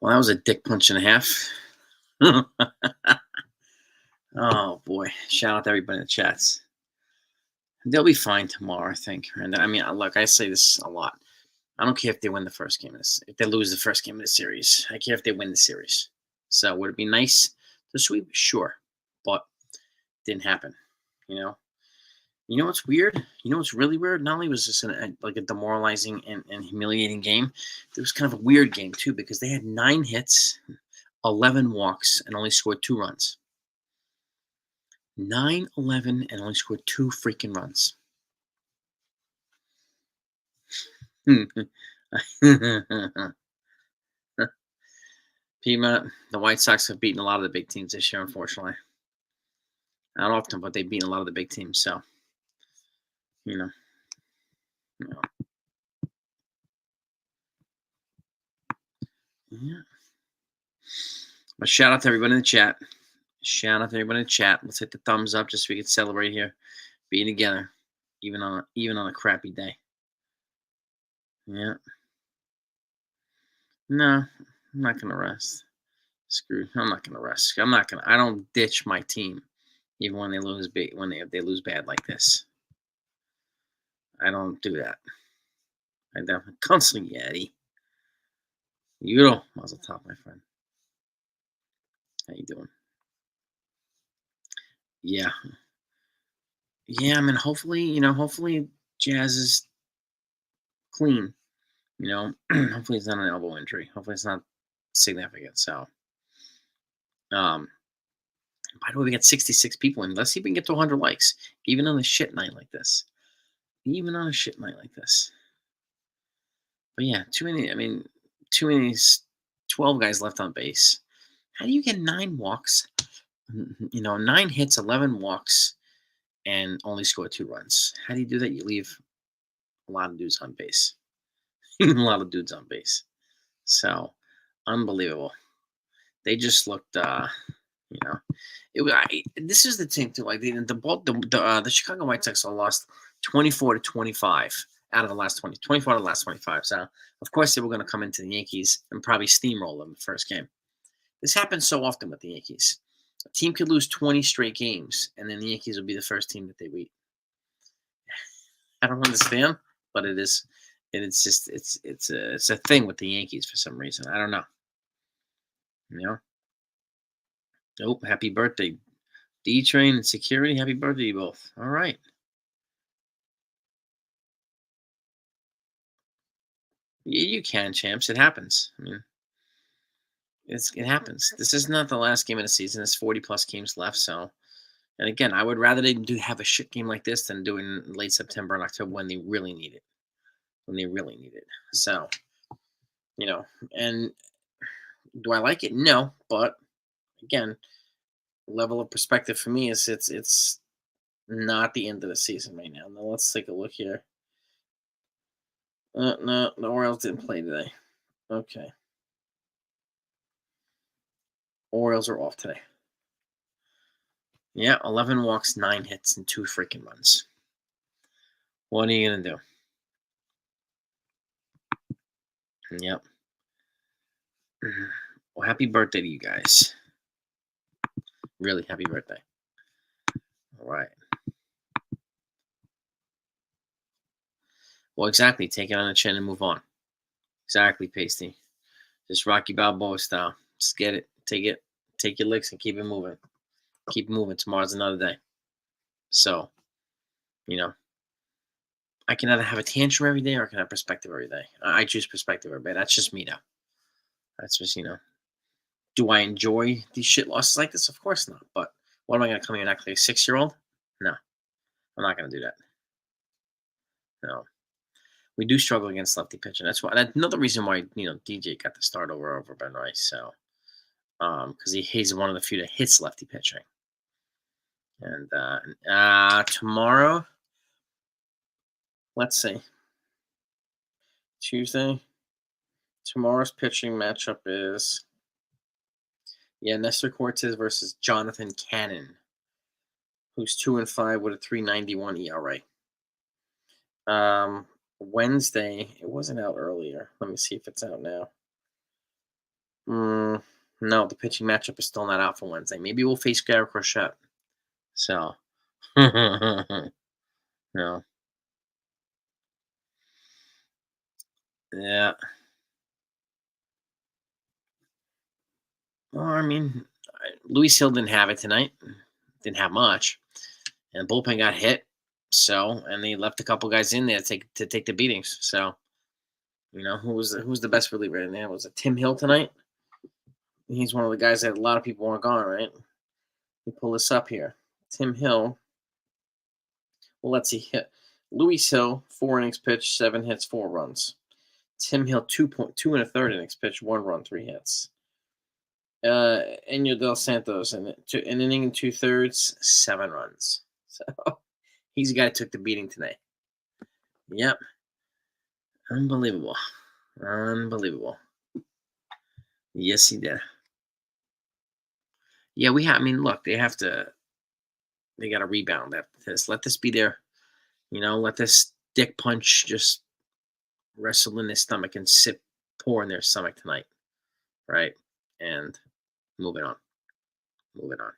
Well, that was a dick punch and a half. Oh boy! Shout out to everybody in the chats. They'll be fine tomorrow, I think. And I mean, look, I say this a lot. I don't care if they win the first game of this. If they lose the first game of the series, I care if they win the series. So would it be nice to sweep? Sure, but it didn't happen. You know. You know what's weird? You know what's really weird? Not only was this like a demoralizing and humiliating game, it was kind of a weird game too because they had 9 hits, 11 walks, and only scored 2 runs. 9, 11, and only scored 2 freaking runs. Piedmont, the White Sox have beaten a lot of the big teams this year, unfortunately. Not often, but they've beaten a lot of the big teams. So, you know, you know. Yeah. But shout out to everybody in the chat. Shout out to everybody in the chat. Let's hit the thumbs up just so we can celebrate here, being together, even on a crappy day. Yeah. No, I'm not gonna rest. Screw. I'm not gonna rest. I don't ditch my team, even when they lose big. When they lose bad like this, I don't do that. I don't constantly, Eddie. You know, mazel tov, my friend. How you doing? Yeah. Yeah, I mean, hopefully Jazz is clean. Hopefully it's not an elbow injury. Hopefully it's not significant. So, by the way, we got 66 people in. Let's see if we can get to 100 likes, even on a shit night like this. Even on a shit night like this. But yeah, too many 12 guys left on base. How do you get 9 walks? 9 hits, 11 walks, and only score 2 runs. How do you do that? You leave a lot of dudes on base. A lot of dudes on base. So, unbelievable. They just looked, this is the thing too. Like the Chicago White Sox lost 24-25 out of the last 24 out of the last 25. So, of course, they were going to come into the Yankees and probably steamroll them the first game. This happens so often with the Yankees. A team could lose 20 straight games, and then the Yankees will be the first team that they beat. I don't understand, but it is. It's just it's a thing with the Yankees for some reason. I don't know. Oh, happy birthday, D Train and Security. Happy birthday, you both. All right. Yeah, you can, champs. It happens. I mean, it happens. This is not the last game of the season. There's 40 plus games left. So, and again, I would rather they have a shit game like this than do it in late September and October when they really need it. So, and do I like it? No, but again, level of perspective for me is it's not the end of the season right now. Now let's take a look here. No, the Orioles didn't play today. Okay. Orioles are off today. Yeah, 11 walks, 9 hits, and 2 freaking runs. What are you going to do? Yep. Well, happy birthday to you guys. Really, happy birthday. All right. Well, exactly. Take it on the chin and move on. Exactly, Pasty. Just Rocky Balboa style. Just get it. Take your licks and keep it moving. Keep moving. Tomorrow's another day. So, I can either have a tantrum every day or I can have perspective every day. I choose perspective every day. That's just me, though. That's just, Do I enjoy these shit losses like this? Of course not. But what am I going to come here and act like a 6-year-old? No. I'm not going to do that. No. We do struggle against lefty pitching. That's another reason why, DJ got the start over Ben Rice. So, because he's one of the few that hits lefty pitching. And tomorrow, let's see. Tuesday. Tomorrow's pitching matchup is Nestor Cortez versus Jonathan Cannon, who's 2-5 with a 3.91 ERA. Wednesday, it wasn't out earlier. Let me see if it's out now. Mm, no, the pitching matchup is still not out for Wednesday. Maybe we'll face Garrett Crochet. So, no, yeah. Well, I mean, Louis Hill didn't have it tonight. Didn't have much, and the bullpen got hit. So, and they left a couple guys in there to take the beatings. So, who's the best reliever in there? Was it Tim Hill tonight? He's one of the guys that a lot of people want gone, right? Let me pull this up here. Tim Hill. Well, let's see. Louis Hill, 4 innings pitched, 7 hits, 4 runs. Tim Hill, 2.2 and a third innings pitched, 1 run, 3 hits. Enyo Del Santos, an inning and 2/3, 7 runs. So he's the guy that took the beating today. Yep. Unbelievable. Unbelievable. Yes, he did. Yeah, I mean, look, they got to rebound after this. Let this be their, let this dick punch just wrestle in their stomach and pour in their stomach tonight. Right? And moving on. Moving on.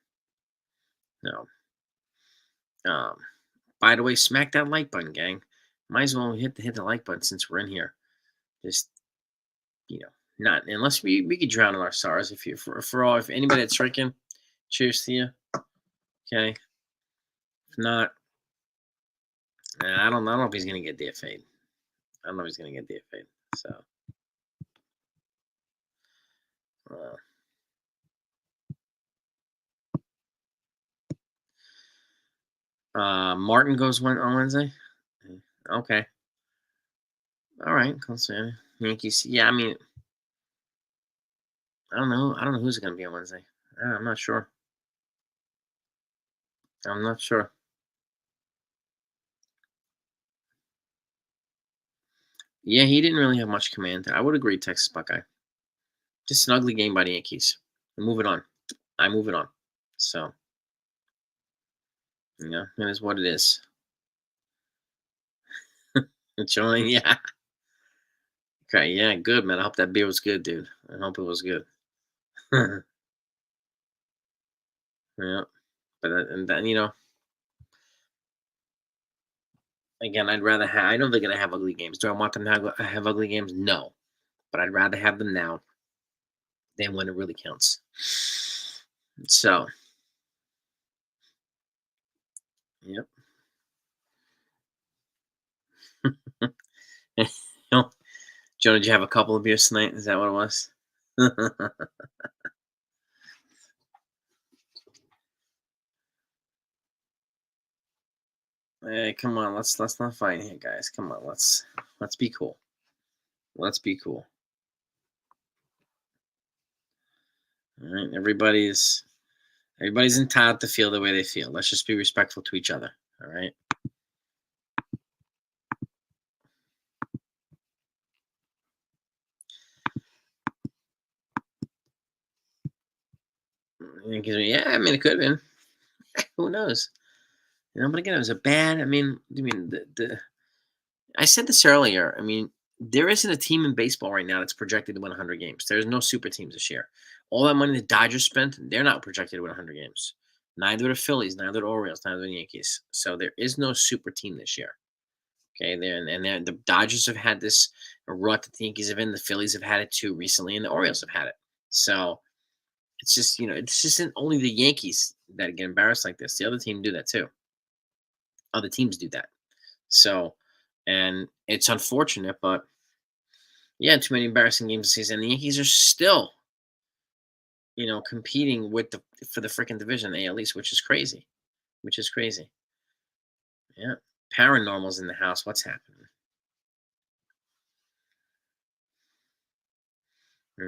No. By the way, smack that like button, gang. Might as well hit the like button since we're in here. Just not unless we could drown in our sorrows. If anybody that's drinking, cheers to you. Okay. If not, I don't know if he's gonna get DFA'd. I don't know if he's gonna get DFA'd. So, uh, Martin goes on Wednesday. Okay. All right. Close Yankees. Yeah, I mean, I don't know. I don't know who's gonna be on Wednesday. I'm not sure. I'm not sure. Yeah, he didn't really have much command. I would agree, Texas Buckeye. Just an ugly game by the Yankees. Moving on. I move it on. So, it is what it is. Enjoying, yeah. Okay, yeah, good, man. I hope that beer was good, dude. I hope it was good. Yeah, but and then again, I'd rather have. I know they're gonna have ugly games. Do I want them to have ugly games? No, but I'd rather have them now than when it really counts. So, yep. Joe, did you have a couple of beers tonight? Is that what it was? Hey, come on, let's not fight here, guys. Come on, let's be cool. Let's be cool. All right, everybody's entitled to feel the way they feel. Let's just be respectful to each other. All right. Yeah, I mean, it could have been. Who knows? But again, it was a bad. The I said this earlier. I mean, there isn't a team in baseball right now that's projected to win 100 games. There's no super teams this year. All that money the Dodgers spent, they're not projected to win 100 games. Neither the Phillies, neither the Orioles, neither the Yankees. So there is no super team this year. Okay, the Dodgers have had this rut that the Yankees have in. The Phillies have had it too recently, and the Orioles have had it. So it's just it's just only the Yankees that get embarrassed like this. The other team do that too. Other teams do that. So, and it's unfortunate, but yeah, too many embarrassing games this season. The Yankees are still, competing for the freaking division, AL East, which is crazy. Which is crazy. Yeah, paranormal's in the house. What's happening?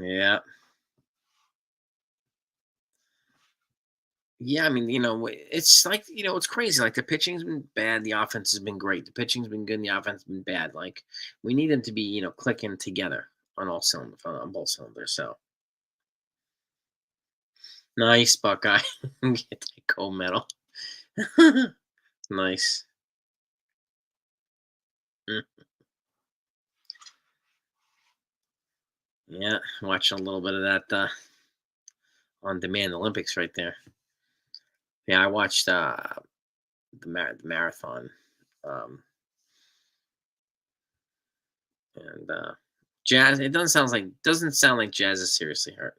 Yeah. Yeah, I mean, it's like, it's crazy. Like the pitching's been bad, the offense has been great. The pitching's been good, and the offense has been bad. Like we need them to be, clicking together on all cylinders, on both cylinders. So nice, Buckeye. Get that gold medal. Nice. Mm. Yeah, watching a little bit of that on demand Olympics right there. Yeah, I watched the marathon, um, and Jazz. It doesn't sound like Jazz is seriously hurt.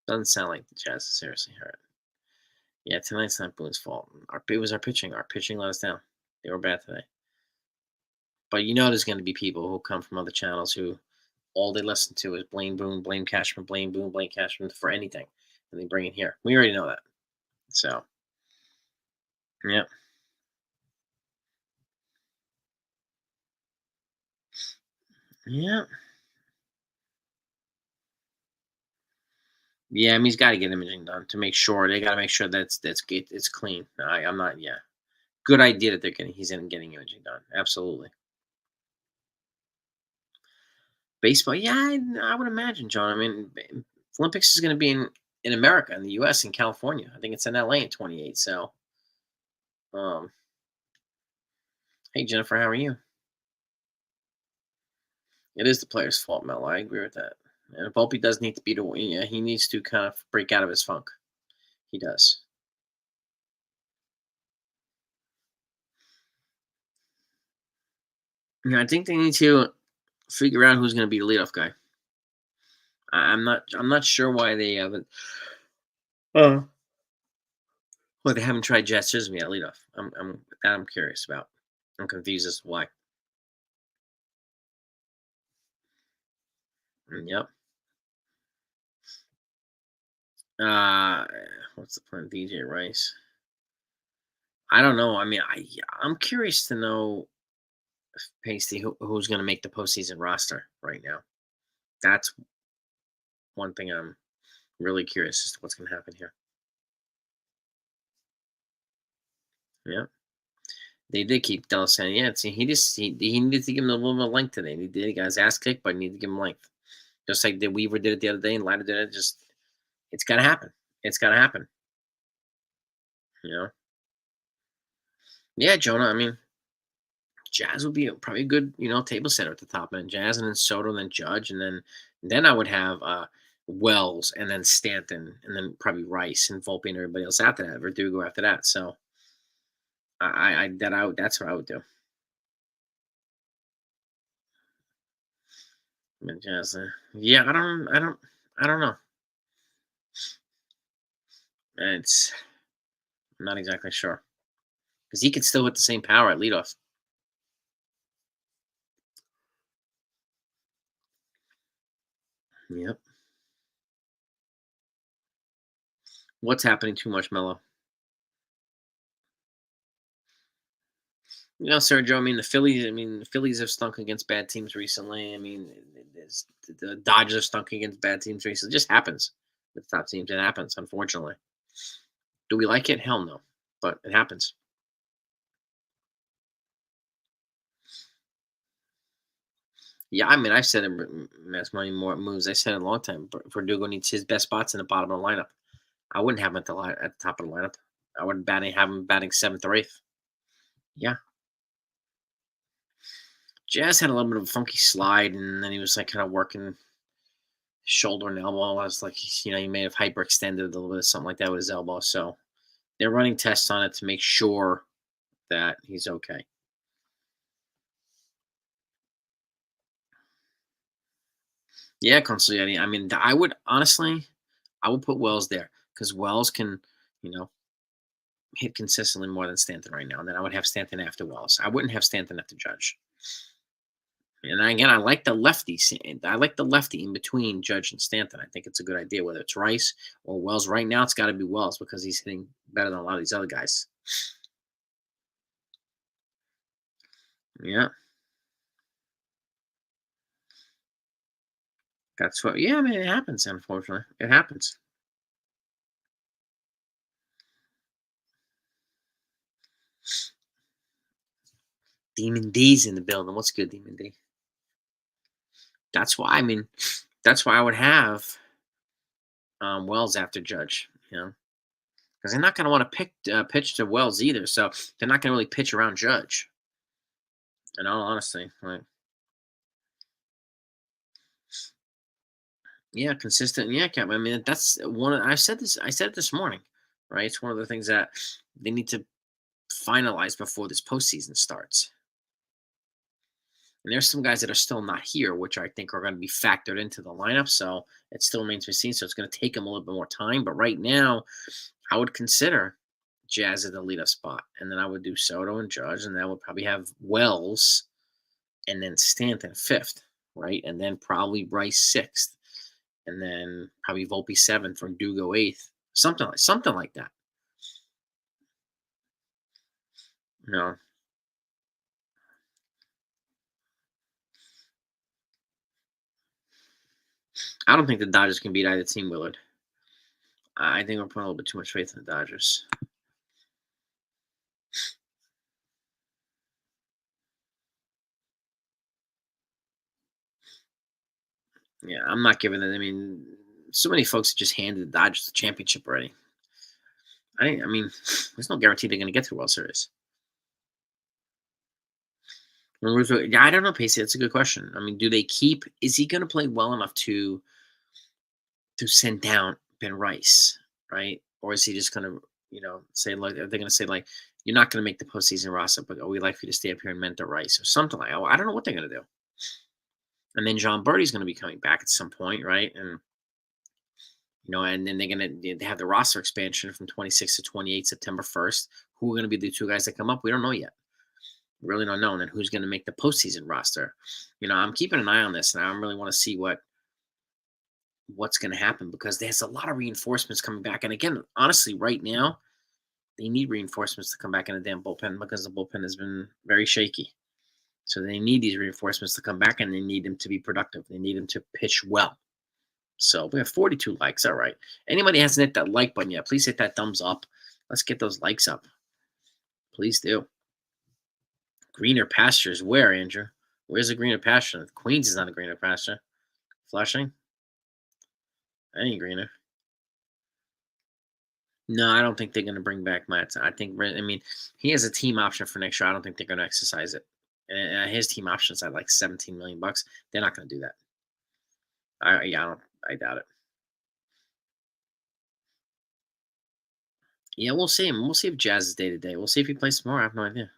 Doesn't sound like the Jazz is seriously hurt. Yeah, tonight's not Boone's fault. It was our pitching. Our pitching let us down. They were bad today. But you know, there's going to be people who come from other channels who all they listen to is blame Boone, blame Cashman, blame Boone, blame Cashman for anything, and they bring it here. We already know that. So yeah, yeah, yeah. I mean, he's got to get imaging done to make sure. They got to make sure it's clean. I'm not. Yeah, good idea that he's in getting imaging done. Absolutely. Baseball, yeah, I would imagine, John. I mean, Olympics is going to be in America, in the U.S., in California. I think it's in L.A. in 28. So, um, hey Jennifer, how are you? It is the player's fault, Mel. I agree with that. And Volpe does need to be the yeah, he needs to kind of break out of his funk. He does. Yeah, I think they need to figure out who's going to be the leadoff guy. I'm not sure why they haven't. Uh, well, they haven't tried Jet Sisme at leadoff. I'm curious about. I'm confused as to why. Yep. Uh, what's the plan? DJ Rice. I don't know. I mean, I'm curious to know, Pasty, who's going to make the postseason roster right now. That's one thing I'm really curious as to what's going to happen here. Yeah, they did keep Delisani. Yeah, see, he needed to give him a little bit of length today. He did. He got his ass kicked, but he needed to give him length, just like the Weaver did it the other day, and Leiter did it. Just it's got to happen. It's got to happen. You know. Yeah, Jonah. I mean, Jazz would be probably a good, table setter at the top end. Jazz and then Soto and then Judge and then I would have Wells and then Stanton and then probably Rice and Volpe and everybody else after that. Verdugo after that. So that's what I would do. I mean, Jazz. Yeah, I don't know. It's I'm not exactly sure because he could still hit the same power at leadoff. Yep. What's happening too much, Mello? Sergio. The Phillies have stunk against bad teams recently. I mean, the Dodgers have stunk against bad teams recently. It just happens with top teams. It happens, unfortunately. Do we like it? Hell no, but it happens. Yeah, I mean, I've said it as many more moves. I said it a long time. Verdugo needs his best spots in the bottom of the lineup. I wouldn't have him at the top of the lineup. I would have him batting seventh or eighth. Yeah, Jazz had a little bit of a funky slide, and then he was like kind of working shoulder and elbow. I was like, he may have hyperextended a little bit, something like that with his elbow. So they're running tests on it to make sure that he's okay. Yeah, Consigliere. I mean, I would honestly, I would put Wells there because Wells can, you know, hit consistently more than Stanton right now. And then I would have Stanton after Wells. I wouldn't have Stanton after Judge. And again, I like the lefty. I like the lefty in between Judge and Stanton. I think it's a good idea, whether it's Rice or Wells. Right now, it's got to be Wells because he's hitting better than a lot of these other guys. Yeah, that's what. Yeah, I mean, it happens. Unfortunately, it happens. Demon D's in the building. What's good, Demon D? That's why. I mean, that's why I would have Wells after Judge. Because they're not going to want to pitch to Wells either. So they're not going to really pitch around Judge. In all honesty, like Yeah, consistent. Yeah, Cap. I mean, that's one. I said this. I said it this morning. Right. It's one of the things that they need to finalize before this postseason starts. And there's some guys that are still not here, which I think are going to be factored into the lineup. So it still remains to be seen. So it's going to take them a little bit more time. But right now, I would consider Jazz at the leadoff spot, and then I would do Soto and Judge, and then I would probably have Wells and then Stanton fifth, right, and then probably Bryce sixth, and then probably Volpe seventh or Dugo eighth, something like that. No, I don't think the Dodgers can beat either team, Willard. I think we're putting a little bit too much faith in the Dodgers. Yeah, I'm not giving it. I mean, so many folks have just handed the Dodgers the championship already. I mean, there's no guarantee they're going to get to the World Series. Yeah, I don't know, Pacey. That's a good question. I mean, do they keep? Is he going to play well enough to send down Ben Rice, right? Or is he just going to, say like they're going to say like you're not going to make the postseason roster, but we'd like for you to stay up here and mentor Rice or something like. I don't know what they're going to do. And then John Birdie's going to be coming back at some point, right? And and then they have the roster expansion from 26 to 28 September 1st. Who are going to be the two guys that come up? We don't know yet. We really don't know. And then who's going to make the postseason roster? I'm keeping an eye on this, and I really want to see what's going to happen because there's a lot of reinforcements coming back. And again, honestly, right now, they need reinforcements to come back in the damn bullpen because the bullpen has been very shaky. So they need these reinforcements to come back, and they need them to be productive. They need them to pitch well. So we have 42 likes. All right. Anybody hasn't hit that like button yet, please hit that thumbs up. Let's get those likes up. Please do. Greener pastures. Where, Andrew? Where's the greener pasture? Queens is not a greener pasture. Flushing? That ain't greener. No, I don't think they're going to bring back Matt. I mean, he has a team option for next year. I don't think they're going to exercise it. And his team option's at like 17 million bucks. They're not going to do that. I doubt it. Yeah, we'll see him. We'll see if Jazz is day to day. We'll see if he plays tomorrow. I have no idea.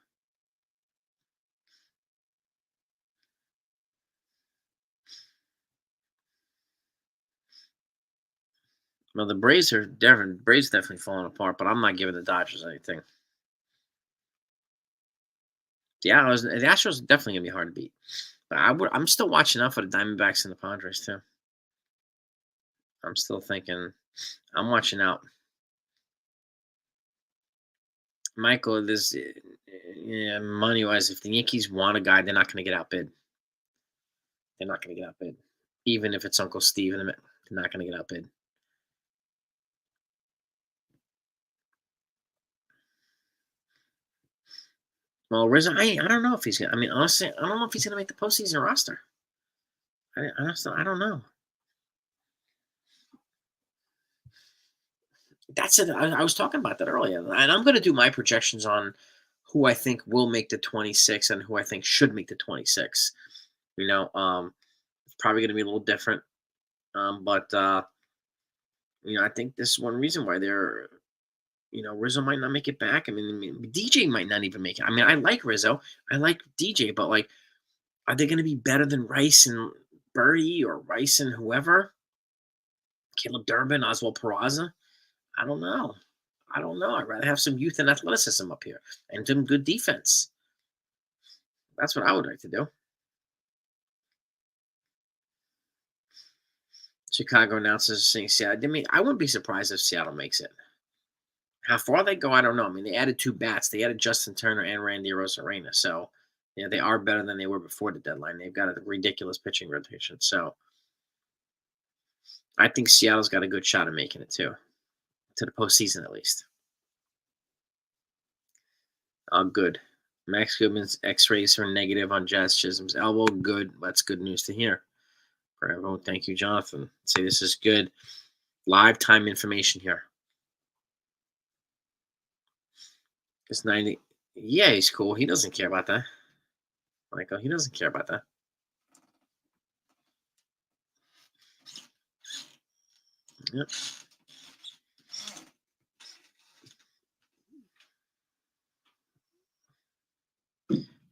Well, the Braves definitely falling apart, but I'm not giving the Dodgers anything. The Astros are definitely gonna be hard to beat. But I'm still watching out for the Diamondbacks and the Padres too. I'm still thinking I'm watching out. Michael, this yeah, money wise, if the Yankees want a guy, they're not gonna get outbid. They're not gonna get outbid. Even if it's Uncle Steve in the they're not gonna get outbid. Well, Rizzo, I don't know if he's gonna. I mean, honestly, I don't know if he's gonna make the postseason roster. I don't know. That's it. I was talking about that earlier, and I'm going to do my projections on who I think will make the 26 and who I think should make the 26. It's probably going to be a little different, but I think this is one reason why Rizzo might not make it back. I mean, DJ might not even make it. I mean, I like Rizzo, I like DJ, but like, are they going to be better than Rice and Birdie or Rice and whoever? Caleb Durbin, Oswald Peraza? I don't know. I don't know. I'd rather have some youth and athleticism up here and some good defense. That's what I would like to do. Chicago announces saying Seattle. I mean, I wouldn't be surprised if Seattle makes it. How far they go, I don't know. I mean, they added two bats. They added Justin Turner and Randy Rosarena. So, they are better than they were before the deadline. They've got a ridiculous pitching rotation. So, I think Seattle's got a good shot of making it too, to the postseason at least. Good. Max Goodman's X-rays are negative on Jazz Chisholm's elbow. Good. That's good news to hear. For everyone, thank you, Jonathan. Say this is good. Live time information here. It's 90. Yeah, he's cool. He doesn't care about that. Michael, he doesn't care about that. Yep.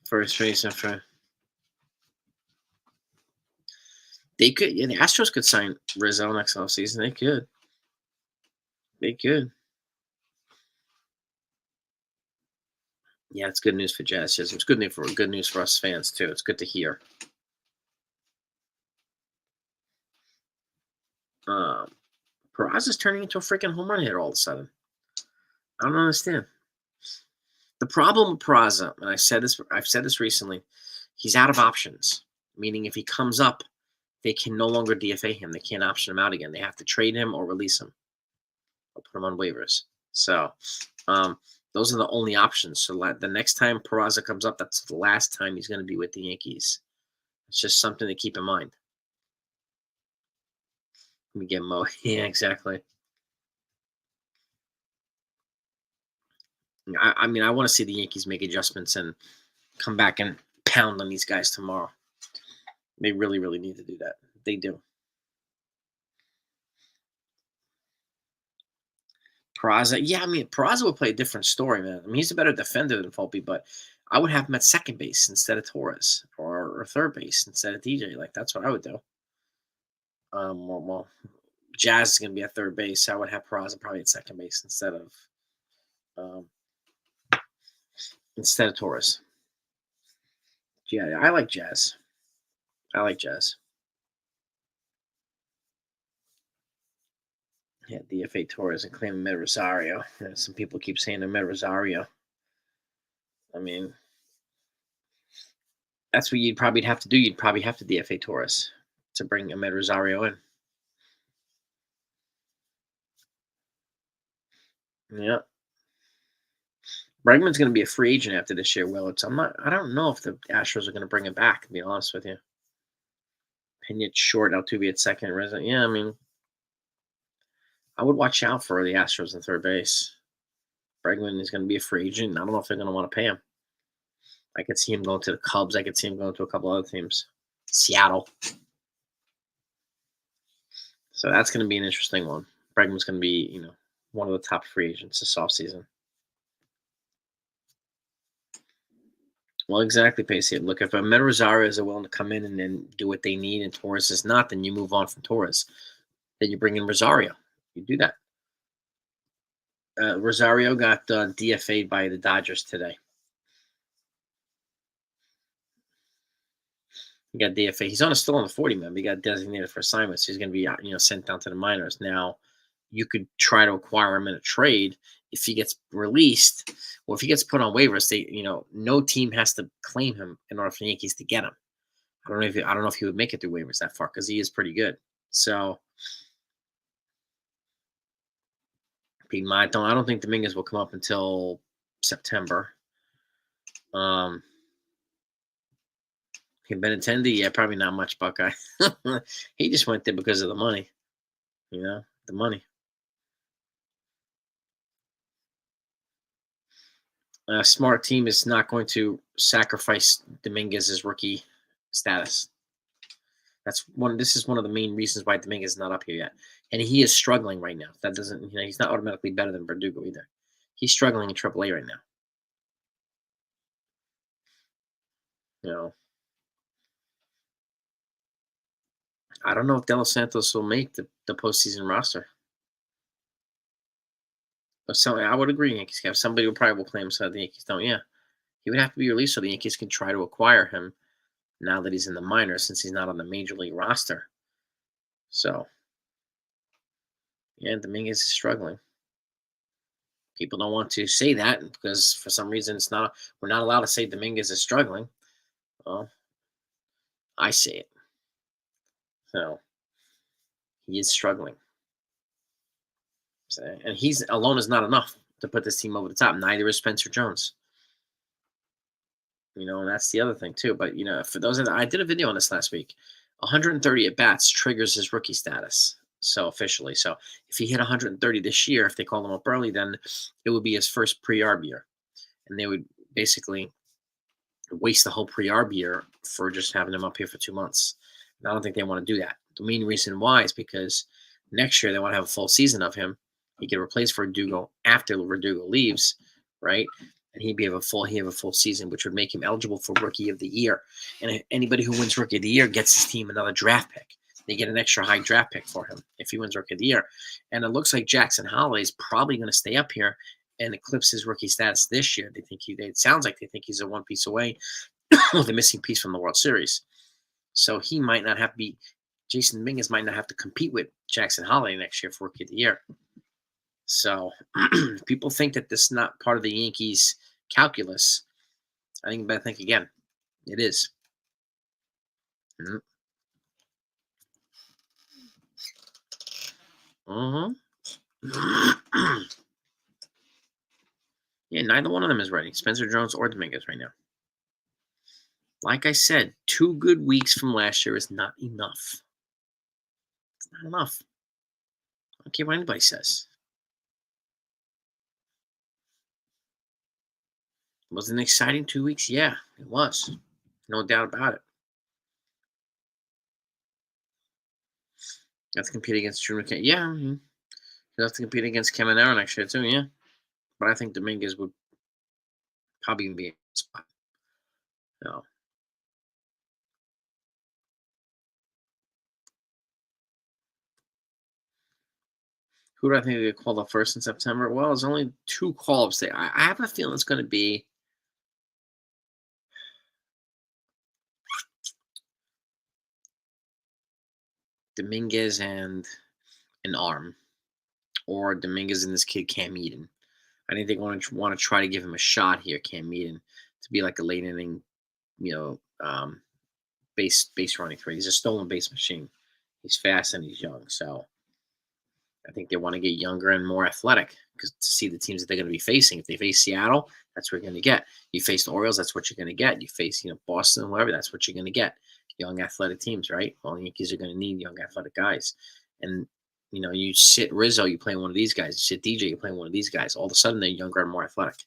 First base and for they could, yeah, the Astros could sign Rizzo next offseason. They could. They could. Yeah, it's good news for Jazz. It's good news for us fans too. It's good to hear. Um, Peraza's turning into a freaking home run hitter all of a sudden. I don't understand. The problem with Peraza, and I've said this recently, he's out of options. Meaning, if he comes up, they can no longer DFA him. They can't option him out again. They have to trade him or release him or put him on waivers. So, um, those are the only options. So, the next time Peraza comes up, that's the last time he's going to be with the Yankees. It's just something to keep in mind. Let me get Mo. Yeah, exactly. I mean, I want to see the Yankees make adjustments and come back and pound on these guys tomorrow. They really, really need to do that. They do. Peraza, yeah, I mean, Peraza would play a different story, man. I mean, he's a better defender than Volpe, but I would have him at second base instead of Torres, or third base instead of DJ. Like, that's what I would do. Well, Jazz is going to be at third base, so I would have Peraza probably at second base um, instead of Torres. Yeah, I like Jazz. I like Jazz. Yeah, DFA Torres and claim Med Rosario. Yeah, some people keep saying Med Rosario. I mean, that's what you'd probably have to do. You'd probably have to DFA Torres to bring Ahmed Rosario in. Yeah. Bregman's going to be a free agent after this year, Willits. I don't know if the Astros are going to bring him back, to be honest with you. Pena short, Altuve at second. Resident. Yeah, I mean, I would watch out for the Astros in third base. Bregman is going to be a free agent. I don't know if they're going to want to pay him. I could see him going to the Cubs. I could see him going to a couple other teams. Seattle. So that's going to be an interesting one. Bregman's going to be, one of the top free agents this offseason. Well, exactly, Pacey. Look, if Ahmed Rosario is willing to come in and then do what they need and Torres is not, then you move on from Torres. Then you bring in Rosario. You do that. Rosario got DFA'd by the Dodgers today. He got DFA. He's still on the 40 man. But he got designated for assignment, so he's going to be sent down to the minors. Now, you could try to acquire him in a trade if he gets released, or if he gets put on waivers. No team has to claim him in order for the Yankees to get him. I don't know if he would make it through waivers that far because he is pretty good. So, I don't think Dominguez will come up until September. Benintendi, yeah, probably not much Buckeye. He just went there because of the money. The money. A smart team is not going to sacrifice Dominguez's rookie status. This is one of the main reasons why Dominguez is not up here yet. And he is struggling right now. That doesn't, he's not automatically better than Verdugo either. He's struggling in AAA right now. I don't know if De Los Santos will make the postseason roster. But I would agree, Yankees have somebody who probably will claim so the Yankees don't. Yeah, he would have to be released so the Yankees can try to acquire him now that he's in the minors, since he's not on the major league roster. So, yeah, Dominguez is struggling. People don't want to say that because for some reason we're not allowed to say Dominguez is struggling. Well, I say it. So, he is struggling. So, and he's alone is not enough to put this team over the top. Neither is Spencer Jones. And that's the other thing too. But for those I did a video on this last week. 130 at bats triggers his rookie status. So officially, so if he hit 130 this year, if they call him up early, then it would be his first pre-arb year, and they would basically waste the whole pre-arb year for just having him up here for 2 months. And I don't think they want to do that. The main reason why is because Next year, they want to have a full season of him. He can replace Verdugo after Verdugo leaves, right? And he have a full season, which would make him eligible for Rookie of the Year. And anybody who wins Rookie of the Year gets his team another draft pick. They get an extra high draft pick for him if he wins Rookie of the Year. And it looks like Jackson Holliday is probably going to stay up here and eclipse his rookie status this year. It sounds like they think he's a one piece away with a missing piece from the World Series. So he might not have to be. Jason Dominguez might not have to compete with Jackson Holliday next year for Rookie of the Year. So if people think that this is not part of the Yankees calculus, I think you better think again. It is. Mm-hmm. Yeah, neither one of them is ready. Spencer Jones or Dominguez right now. Like I said, 2 good weeks from last year is not enough. It's not enough. I don't care what anybody says. Was it an exciting 2 weeks? Yeah, it was. No doubt about it. You have to compete against Drew McKay. Yeah, you have to compete against Caminero next year too, yeah. But I think Dominguez would probably be a spot. No. Who do I think they call the first in September? Well, there's only 2 call-ups there. I have a feeling it's going to be Dominguez and an arm, or Dominguez and this kid Cam Eden. I think they want to try to give him a shot here, Cam Eden, to be like a late inning, base running threat. He's a stolen base machine. He's fast and he's young, so I think they want to get younger and more athletic because to see the teams that they're going to be facing. If they face Seattle, that's what you're going to get. You face the Orioles, that's what you're going to get. You face Boston, whatever, that's what you're going to get. Young athletic teams, right? Well, the Yankees are going to need young athletic guys, and you sit Rizzo, you play one of these guys. You sit DJ, you play one of these guys. All of a sudden, they're younger and more athletic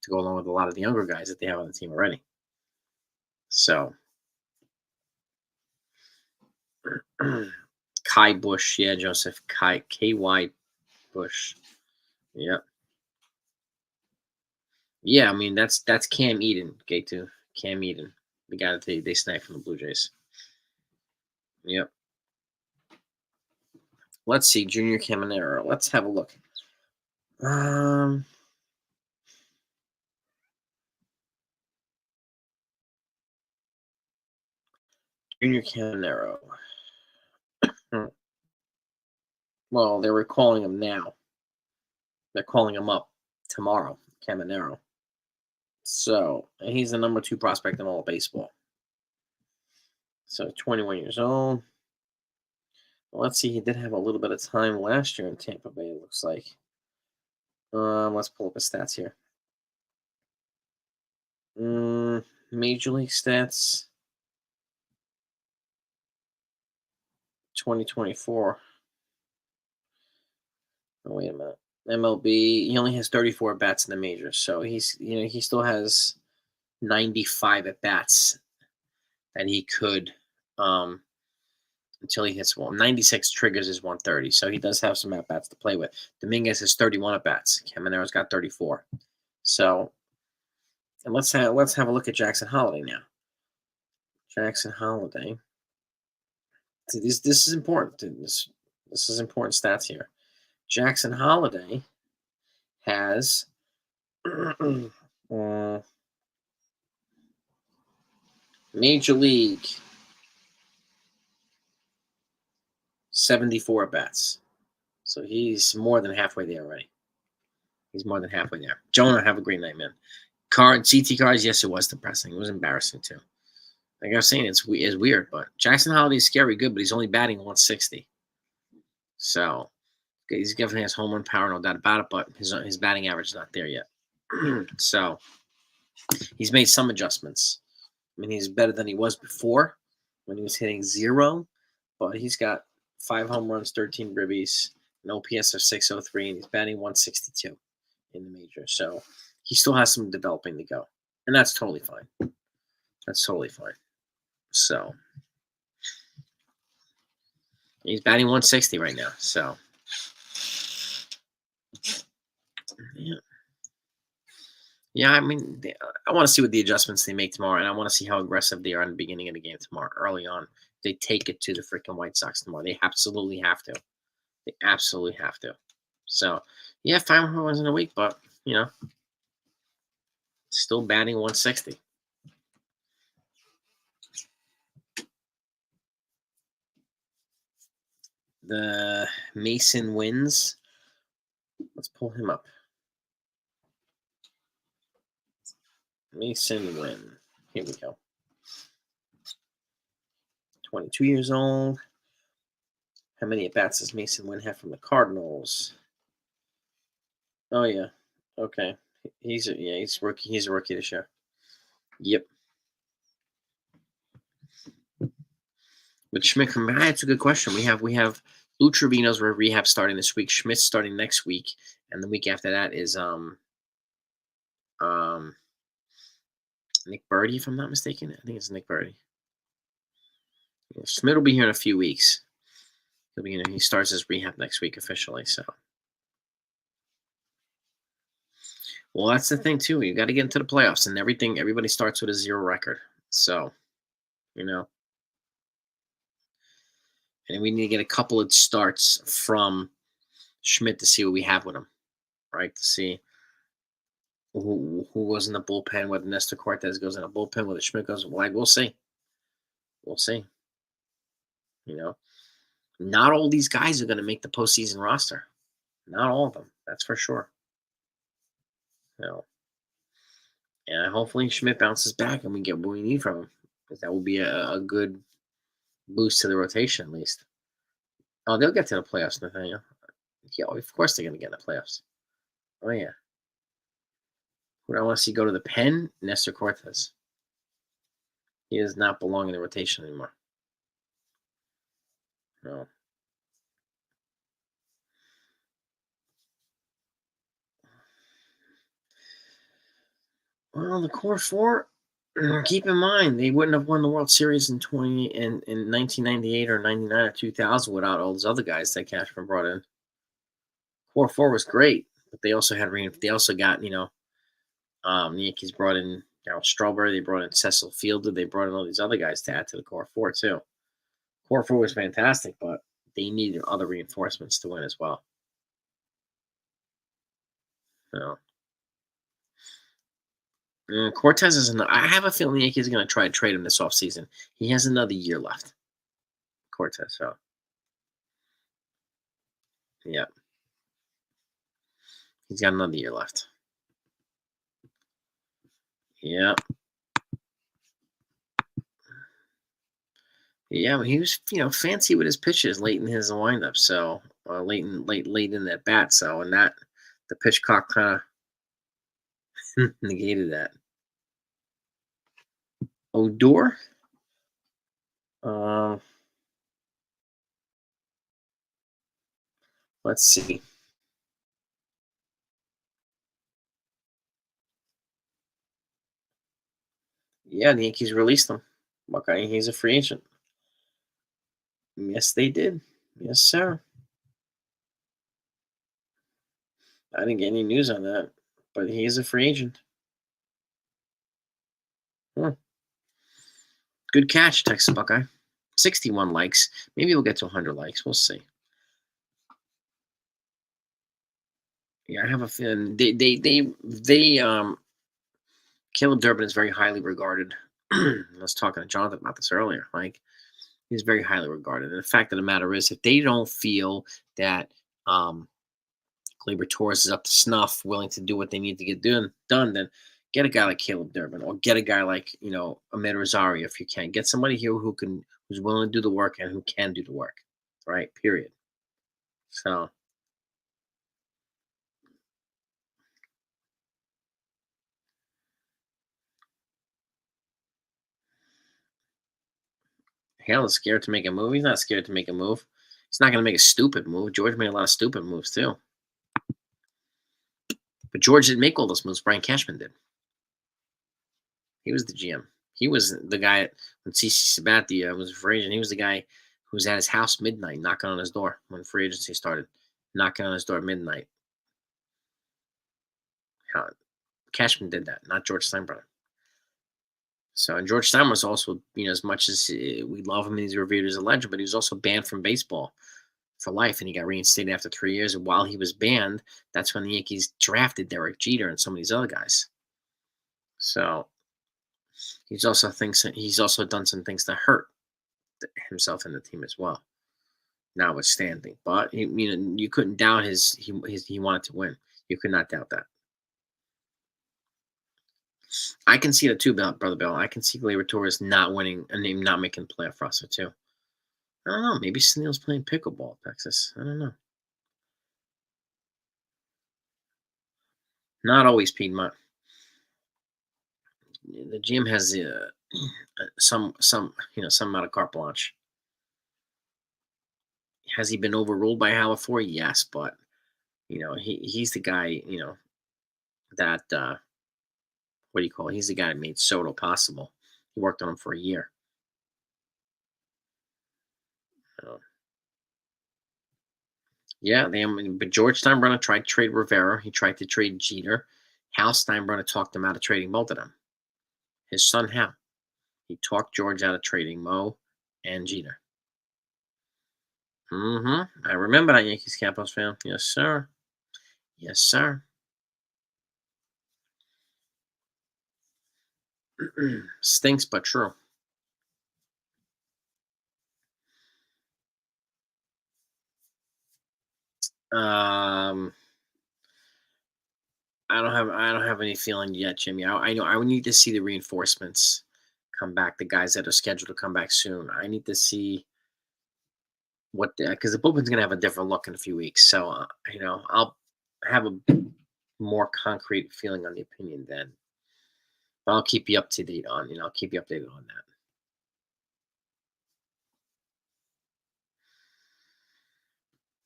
to go along with a lot of the younger guys that they have on the team already. So. Kai Bush, yeah, Joseph. KY Bush. Yep. Yeah, I mean that's Cam Eden, K2. Cam Eden. The guy that they sniped from the Blue Jays. Yep. Let's see, Junior Caminero. Let's have a look. Junior Caminero. Well, they were calling him now. They're calling him up tomorrow, Caminero. So, and he's the number 2 prospect in all of baseball. So, 21 years old. Well, let's see. He did have a little bit of time last year in Tampa Bay, it looks like. Let's pull up his stats here. Major League stats. 2024. Oh, wait a minute. MLB, he only has 34 at bats in the majors, so he's he still has 95 at bats that he could until he hits 96 triggers is 130, so he does have some at bats to play with. Dominguez has 31 at bats. Caminero's got 34. So, and let's have a look at Jackson Holliday now. Jackson Holliday. This is important. This is important stats here. Jackson Holliday has Major League 74 bats. So he's more than halfway there already. He's more than halfway there. Jonah, have a great night, man. CT cards, yes, it was depressing. It was embarrassing, too. Like I was saying, it's weird, but Jackson Holliday is scary good, but he's only batting 160. So he's definitely has home run power, no doubt about it, but his batting average is not there yet. So he's made some adjustments. I mean, he's better than he was before when he was hitting 0, but he's got 5 home runs, 13 ribbies, an OPS of 603, and he's batting 162 in the major. So he still has some developing to go, and that's totally fine. That's totally fine. So He's batting 160 right now. So yeah, yeah. I mean, I want to see what the adjustments they make tomorrow, and I want to see how aggressive they are in the beginning of the game tomorrow, early on. They take it to the freaking White Sox tomorrow. They absolutely have to. They absolutely have to. So yeah, 5 more in a week, but still batting 160. The Mason wins. Let's pull him up. Mason win. Here we go. 22 years old. How many at bats does Mason Wynn have from the Cardinals? Oh yeah. Okay. He's rookie. He's a rookie this year. Yep. But Schmidt coming back. That's a good question. We have Lou Trevino's rehab starting this week. Schmidt's starting next week, and the week after that is um Nick Birdie, if I'm not mistaken. I think it's Nick Birdie. Yeah, Schmidt will be here in a few weeks. He'll be he starts his rehab next week officially. So, well, that's the thing too. You got to get into the playoffs, and everything. Everybody starts with a 0 record. So, you know, and we need to get a couple of starts from Schmidt to see what we have with him, right? To see who goes in the bullpen, whether Nestor Cortez goes in a bullpen, whether Schmidt goes. Like, we'll see. We'll see. You know, not all these guys are going to make the postseason roster. Not all of them. That's for sure. You know, and hopefully Schmidt bounces back and we get what we need from him, because that will be a good boost to the rotation at least. Oh, they'll get to the playoffs, Nathaniel. Yeah, of course they're going to get in the playoffs. Oh yeah. Who do I want to see go to the pen? Nestor Cortez. He does not belong in the rotation anymore. No. Well, the core four. Keep in mind, they wouldn't have won the World Series in 1998 or 99 or 2000 without all those other guys that Cashman brought in. Core four was great, but they also had they also got the Yankees brought in Darryl Strawberry, they brought in Cecil Fielder, they brought in all these other guys to add to the core four too. Core four was fantastic, but they needed other reinforcements to win as well. You know. Cortez is. I have a feeling the Yankees are going to try to trade him this offseason. He has another year left. Cortez. So, yeah, he's got another year left. Yeah. Yeah, but he was, fancy with his pitches late in his windup. So, late in that bat. So, and that the pitch clock kind of negated that. Odor. Uh, let's see. Yeah, the Yankees released him. Okay, he's a free agent. Yes, they did. Yes, sir. I didn't get any news on that, but he is a free agent. Hmm. Good catch, Texas Buckeye. 61 likes. Maybe we'll get to 100 likes. We'll see. Yeah, I have a feeling Caleb Durbin is very highly regarded. I was talking to Jonathan about this earlier. Like, he's very highly regarded. And the fact of the matter is, if they don't feel that Gleyber Torres is up to snuff, willing to do what they need to get done, then get a guy like Caleb Durbin, or get a guy like Ahmed Rosario if you can. Get somebody here who's willing to do the work and who can do the work. Right. Period. So. Hale is scared to make a move. He's not scared to make a move. He's not going to make a stupid move. George made a lot of stupid moves too. But George didn't make all those moves. Brian Cashman did. He was the GM. He was the guy when CC Sabathia was a free agent. He was the guy who was at his house midnight, knocking on his door when free agency started, knocking on his door at midnight. How Cashman did that, not George Steinbrenner. So, and George Stein was also, as much as we love him and he's revered as a legend, but he was also banned from baseball for life, and he got reinstated after 3 years. And while he was banned, that's when the Yankees drafted Derek Jeter and some of these other guys. So he's also done some things to hurt himself and the team as well, notwithstanding. But you couldn't doubt he wanted to win. You could not doubt that. I can see that too, Brother Bill. I can see Gleyber Torres not winning and him not making the playoff roster too. I don't know. Maybe Sneal's playing pickleball, Texas. I don't know. Not always Piedmont. The gym has some amount of carte blanche. Has he been overruled by Howard for? Yes, but he's the guy that what do you call it? He's the guy that made Soto possible. He worked on him for a year. Yeah, but George Steinbrenner tried to trade Rivera. He tried to trade Jeter. Hal Steinbrenner talked him out of trading both of them. His son Hal. He talked George out of trading Mo and Jeter. I remember that, Yankees Capitals fan. Yes, sir. Yes, sir. Stinks, but true. I don't have any feeling yet, Jimmy. I know I would need to see the reinforcements come back. The guys that are scheduled to come back soon. I need to see because the bullpen's gonna have a different look in a few weeks. So I'll have a more concrete feeling on the opinion then. But I'll keep you up to date on. I'll keep you updated on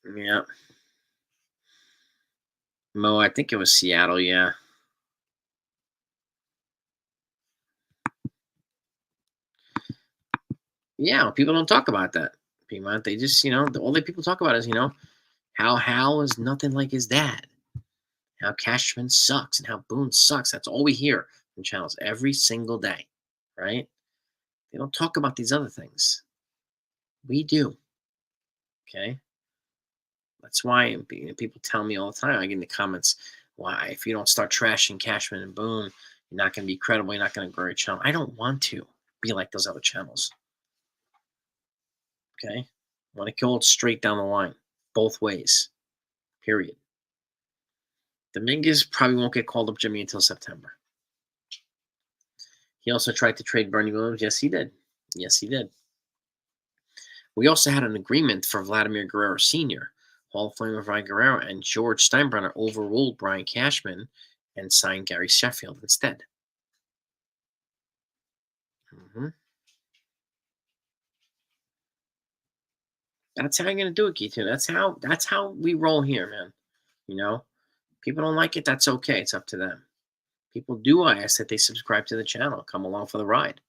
that. Yeah. Mo, I think it was Seattle. Yeah. Yeah. People don't talk about that. Piedmont. They just, all the people talk about is, how Hal is nothing like his dad. How Cashman sucks and how Boone sucks. That's all we hear from channels every single day, right? They don't talk about these other things. We do. Okay. That's why people tell me all the time. I get in the comments, why if you don't start trashing Cashman and Boone, you're not going to be credible. You're not going to grow your channel. I don't want to be like those other channels. Okay. I want to go it straight down the line, both ways. Period. Dominguez probably won't get called up, Jimmy, until September. He also tried to trade Bernie Williams. Yes, he did. Yes, he did. We also had an agreement for Vladimir Guerrero Sr. Hall of Famer Brian Guerrero and George Steinbrenner overruled Brian Cashman and signed Gary Sheffield instead. That's how you're gonna do it, Keith. That's how we roll here, man. People don't like it. That's okay. It's up to them. People do ask that they subscribe to the channel. Come along for the ride.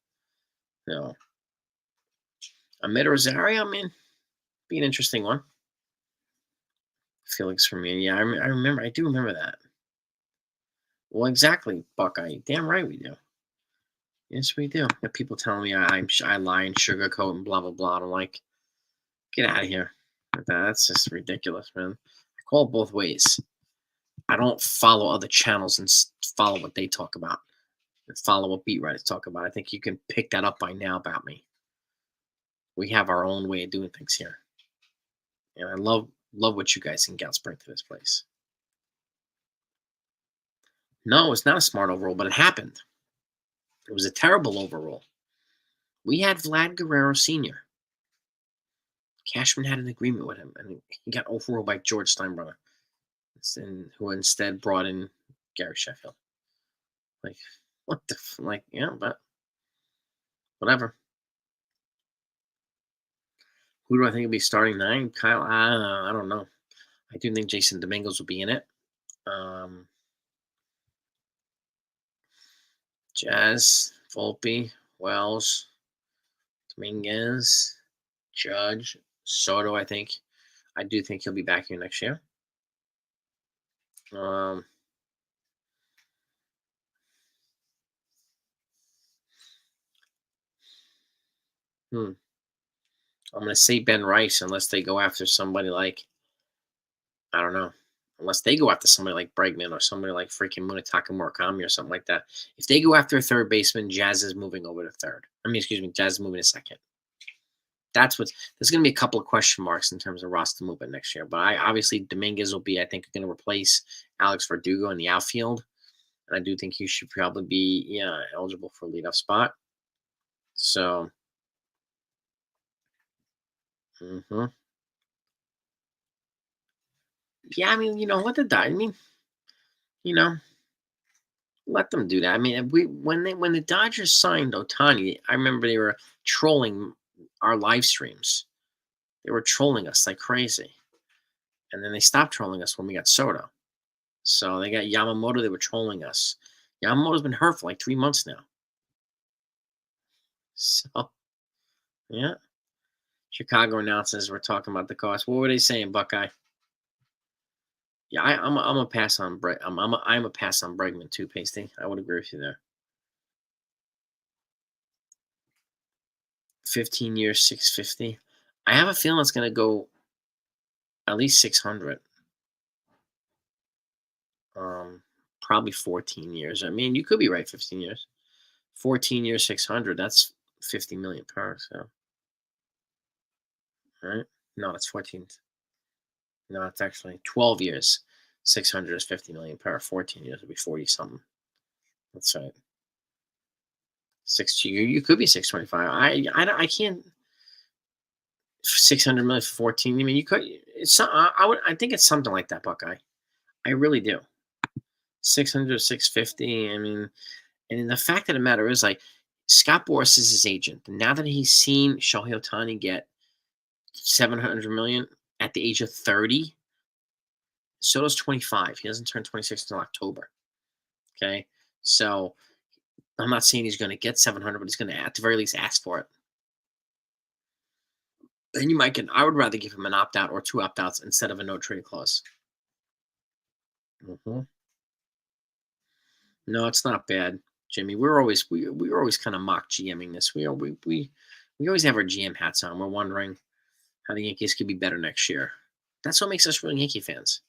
Ahmed Rosario, be an interesting one. Felix for me. Yeah, I remember. I do remember that. Well, exactly, Buckeye. Damn right we do. Yes, we do. People telling me I lie and sugarcoat and blah blah blah. I'm like, get out of here. That's just ridiculous, man. I call it both ways. I don't follow other channels and follow what they talk about and follow what beat writers talk about. I think you can pick that up by now about me. We have our own way of doing things here, and I love what you guys and gals bring to this place. No, it's not a smart overall, but it happened. It was a terrible overall. We had Vlad Guerrero Sr. Cashman had an agreement with him, and he got overruled by George Steinbrenner, who instead brought in Gary Sheffield. Like, what the yeah, but whatever. Who do I think will be starting 9? Kyle, I don't know. I do think Jason Dominguez will be in it. Jazz, Volpe, Wells, Dominguez, Judge, Soto, I do think he'll be back here next year. Um, hmm, I'm gonna say Ben Rice unless they go after somebody like I don't know. Unless they go after somebody like Bregman or somebody like freaking Munetaka Murakami or something like that. If they go after a third baseman, Jazz is moving over to third. I mean, excuse me, Jazz is moving to second. That's what's there's going to be a couple of question marks in terms of roster movement next year. But I obviously Dominguez will be, I think, going to replace Alex Verdugo in the outfield, and I do think he should probably be eligible for a leadoff spot. So, mhm. Yeah, I mean, let the I mean, you know, let them do that. I mean, we when the Dodgers signed Otani, I remember they were trolling our live streams. They were trolling us like crazy, and then they stopped trolling us when we got Soto. So they got Yamamoto. They were trolling us. Yamamoto's been hurt for like 3 months now. So yeah, Chicago announces we're talking about the cost. What were they saying, Buckeye? Yeah, I'm a pass on I'm a pass on Bregman too, Pasty. I would agree with you there. 15 years, 650. I have a feeling it's going to go at least 600. Um, Probably 14 years. I mean, you could be right. 15 years, 14 years, 600. That's 50 million per. So right? No, it's 14. No, it's actually 12 years. 600 is 50 million per. 14 years would be 40 something. That's right. You could be 625. I can't 600 million for 14. I mean, you could. I think it's something like that, Buckeye. I really do. 600, 650. I mean, and the fact of the matter is, like, Scott Boras is his agent. And now that he's seen Shohei Ohtani get 700 million at the age of 30, Soto's 25. He doesn't turn 26 until October. Okay. So I'm not saying he's going to get 700, but he's going to, at the very least, ask for it. Then you might get, I would rather give him an opt out or two opt outs instead of a no trade clause. Hmm. No, it's not bad, Jimmy. We were always kind of mock GMing this. We always have our GM hats on. We're wondering how the Yankees could be better next year. That's what makes us real Yankee fans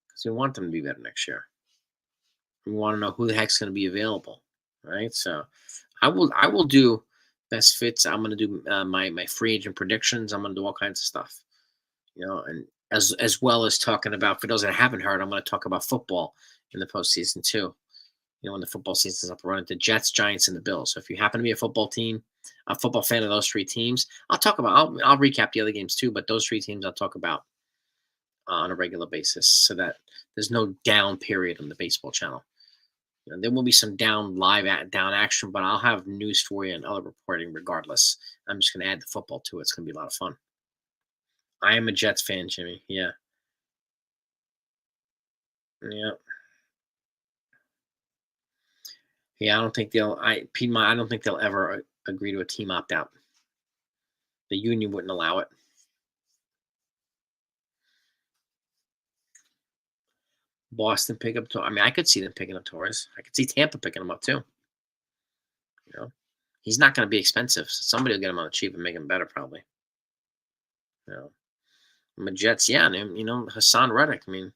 because we want them to be better next year. We want to know who the heck's going to be available, right? So I will do best fits. I'm going to do my free agent predictions. I'm going to do all kinds of stuff, and as well as talking about, for those that haven't heard, I'm going to talk about football in the postseason too. When the football season's up and running, the Jets, Giants, and the Bills. So if you happen to be a football fan of those three teams, I'll recap the other games too, but those three teams I'll talk about on a regular basis so that there's no down period on the baseball channel. There will be some down action, but I'll have news for you and other reporting regardless. I'm just going to add the football to it. It's going to be a lot of fun. I am a Jets fan, Jimmy. Yeah. Yeah. Yeah, I don't think Piedmont, I don't think they'll ever agree to a team opt out. The union wouldn't allow it. Boston pick up. I mean, I could see them picking up Torres. I could see Tampa picking him up too. You know, he's not going to be expensive. Somebody will get him on the cheap and make him better, probably. You know, the Jets, yeah, and Hassan Reddick. I mean,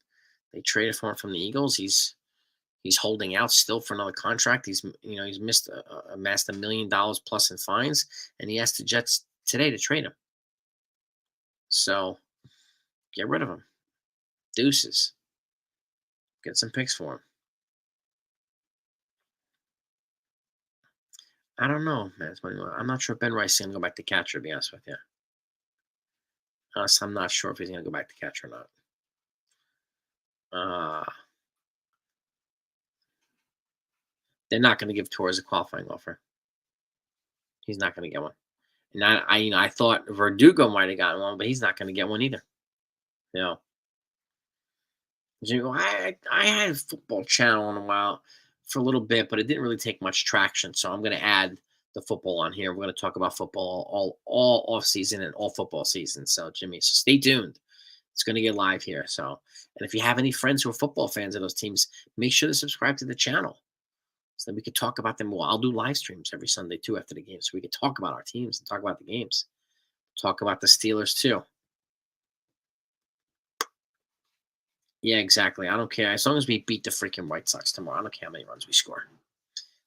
they traded for him from the Eagles. He's holding out still for another contract. He's amassed $1 million plus in fines, and he asked the Jets today to trade him. So get rid of him. Deuces. Get some picks for him. I don't know, man. I'm not sure if Ben Rice is going to go back to catcher, to be honest with you. I'm not sure if he's going to go back to catcher or not. Uh, they're not going to give Torres a qualifying offer. He's not going to get one. And I thought Verdugo might have gotten one, but he's not going to get one either. You know, I had a football channel in a while for a little bit, but it didn't really take much traction. So I'm going to add the football on here. We're going to talk about football all off season and all football season. So Jimmy, so stay tuned. It's going to get live here. So, and if you have any friends who are football fans of those teams, make sure to subscribe to the channel so that we could talk about them. Well, I'll do live streams every Sunday too after the game, so we could talk about our teams and talk about the games. Talk about the Steelers too. Yeah, exactly. I don't care as long as we beat the freaking White Sox tomorrow. I don't care how many runs we score.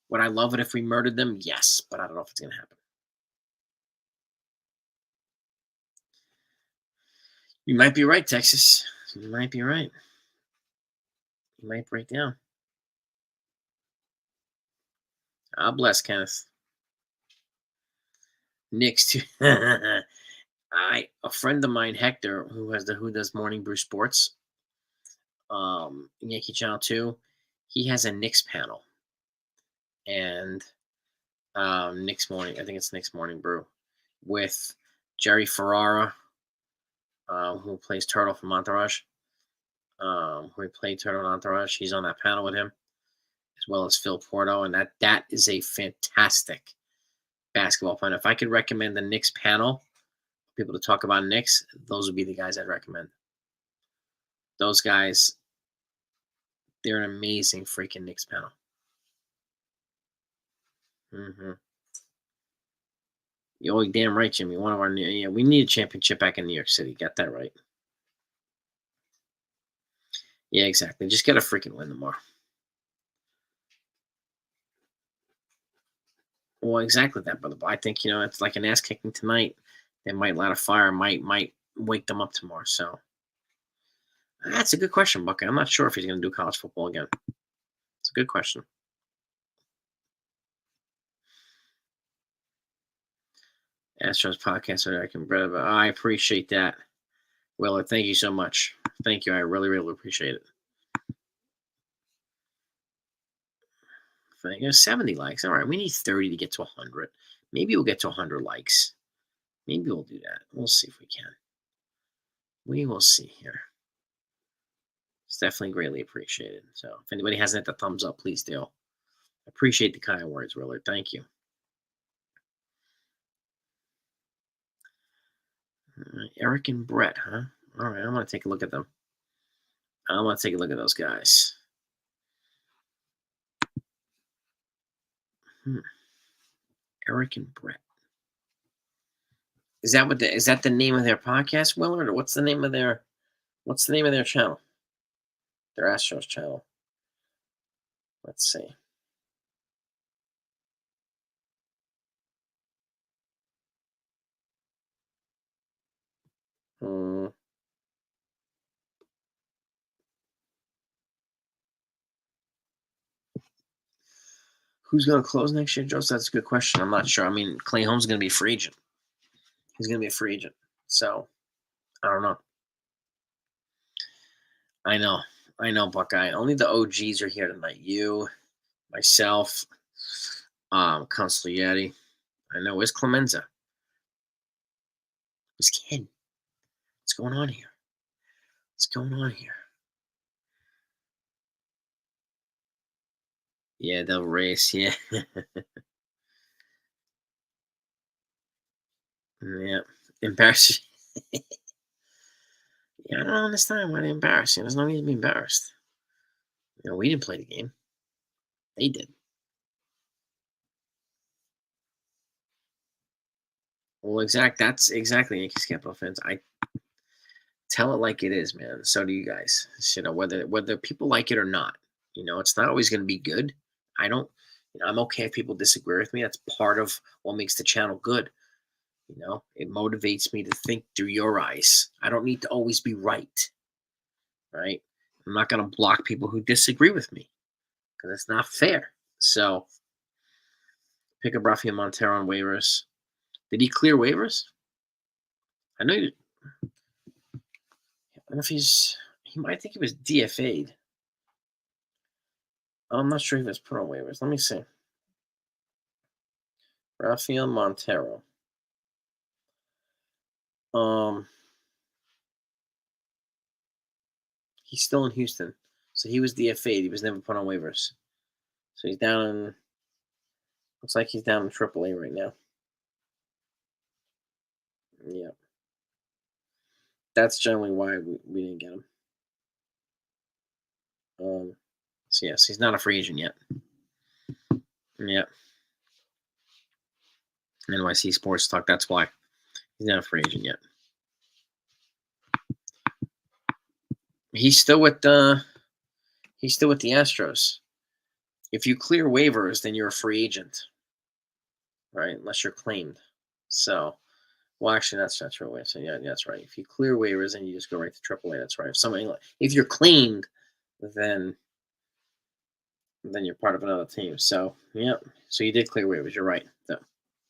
Would I love it if we murdered them? Yes, but I don't know if it's going to happen. You might be right, Texas. You might be right. You might break down. God bless, Kenneth. Knicks too. A friend of mine, Hector, who does Morning Brew Sports, Yankee Channel 2, he has a Knicks panel. And Knicks Morning, I think it's Knicks Morning Brew, with Jerry Ferrara, who plays Turtle from Entourage. Who played Turtle in Entourage. He's on that panel with him, as well as Phil Porto, and that is a fantastic basketball panel. If I could recommend the Knicks panel, people to talk about Knicks, those would be the guys I'd recommend. Those guys, they're an amazing freaking Knicks panel. Mm-hmm. You're damn right, Jimmy. One of our we need a championship back in New York City. Got that right. Yeah, exactly. Just gotta freaking win tomorrow. Well, exactly that, brother. But I think it's like an ass kicking tonight. They might light a fire. Might wake them up tomorrow. So that's a good question, Bucky. I'm not sure if he's going to do college football again. It's a good question. Astros podcast, I appreciate that, Willard. Thank you so much. Thank you. I really, really appreciate it. Thank you. 70 likes. All right. We need 30 to get to 100. Maybe we'll get to 100 likes. Maybe we'll do that. We'll see if we can. We will see here. It's definitely greatly appreciated. So if anybody hasn't hit the thumbs up, please do. Appreciate the kind words, Willard. Thank you. Eric and Brett, huh? All right, I'm going to take a look at them. I'm going to take a look at those guys. Eric and Brett. Is that the name of their podcast, Willard, or what's the name of their channel? Their Astros channel. Let's see. Who's going to close next year, Joseph? That's a good question. I'm not sure. I mean, Clay Holmes is going to be a free agent. He's going to be a free agent. So, I don't know. I know, Buckeye. Only the OGs are here tonight. You, myself, Consigliere. I know. Where's Clemenza? Where's Ken? What's going on here? What's going on here? Yeah, they'll race. Yeah. Yeah. Embarrassing. Yeah, I don't understand why they're embarrassing. There's no need to be embarrassed. We didn't play the game. They did. Well, that's exactly Yankees Capital fans. I tell it like it is, man. So do you guys. Whether people like it or not. It's not always going to be good. I don't. I'm okay if people disagree with me. That's part of what makes the channel good. It motivates me to think through your eyes. I don't need to always be right. Right? I'm not going to block people who disagree with me because it's not fair. So, pick up Rafael Montero on waivers. Did he clear waivers? I know. I don't know if he might think he was DFA'd. I'm not sure if he was put on waivers. Let me see. Rafael Montero. He's still in Houston. So he was DFA'd. He was never put on waivers. So he's down in, Looks like he's down in AAA right now. Yeah, that's generally why we didn't get him. So yes, he's not a free agent yet. Yeah, NYC Sports Talk. That's why he's not a free agent yet. He's still with the Astros. If you clear waivers, then you're a free agent, right? Unless you're claimed. So, well, actually, that's not true. So yeah, that's right. If you clear waivers, then you just go right to AAA. That's right. If you're claimed, then you're part of another team. So yeah, so you did clear waivers. You're right. So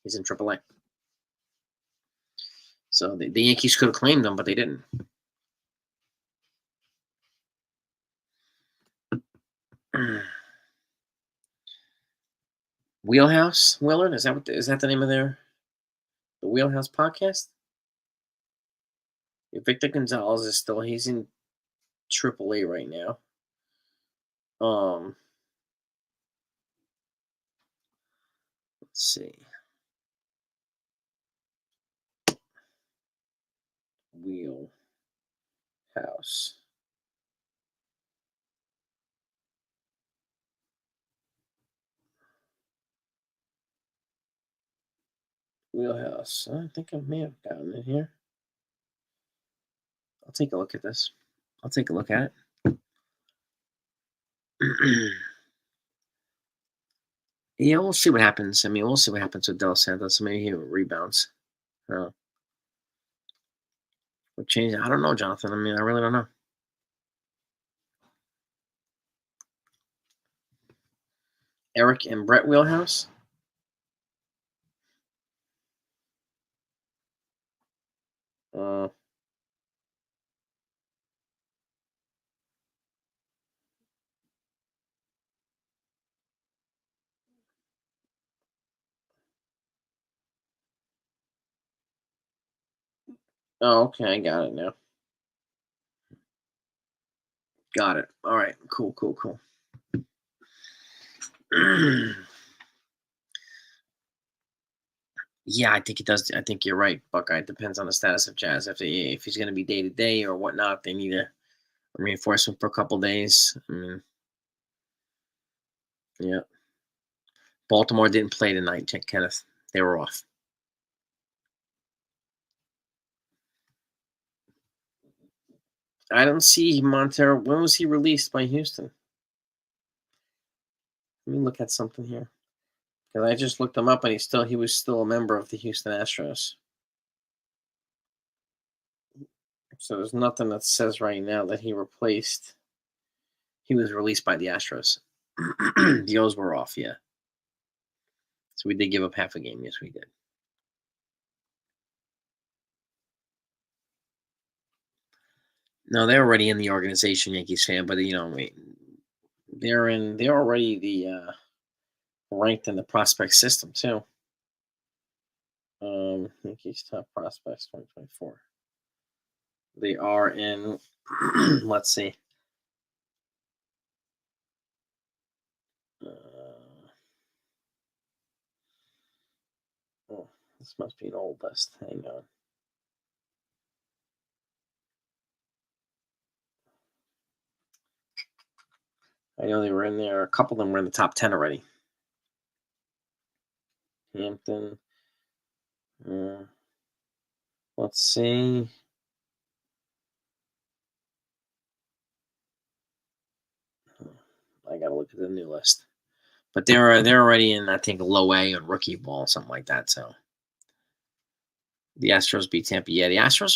he's in AAA. So the Yankees could have claimed him, but they didn't. Wheelhouse Willard, is that the name of the Wheelhouse podcast? Victor Gonzalez he's in AAA right now. Let's see. Wheelhouse. Wheelhouse. I think I may have gotten it here. I'll take a look at this. I'll take a look at it. Yeah, we'll see what happens. I mean, we'll see what happens with Del Santos. Maybe he rebounds. What change? I don't know, Jonathan. I mean, I really don't know. Eric and Brett Wheelhouse. Oh, okay, I got it now. Got it. All right, cool. Yeah, I think it does. I think you're right, Buckeye. It depends on the status of Jazz. If he's going to be day to day or whatnot, they need a reinforcement for a couple days. I mean, yeah. Baltimore didn't play tonight, Kenneth. They were off. I don't see Montero. When was he released by Houston? Let me look at something here. Because I just looked him up and he was still a member of the Houston Astros. So there's nothing that says right now that he was released by the Astros. The O's were off, yeah. So we did give up half a game. Yes, we did. No, they're already in the organization, Yankees fan, but they're already ranked in the prospect system too. Yankees top prospects 2024. They are in. Let's see. Oh, this must be an old list. Hang on. I know they were in there. A couple of them were in the top 10 already. Hampton. Let's see. I gotta look at the new list. But they're already in, I think, low A on rookie ball, something like that. So the Astros beat Tampa. Yeah, the Astros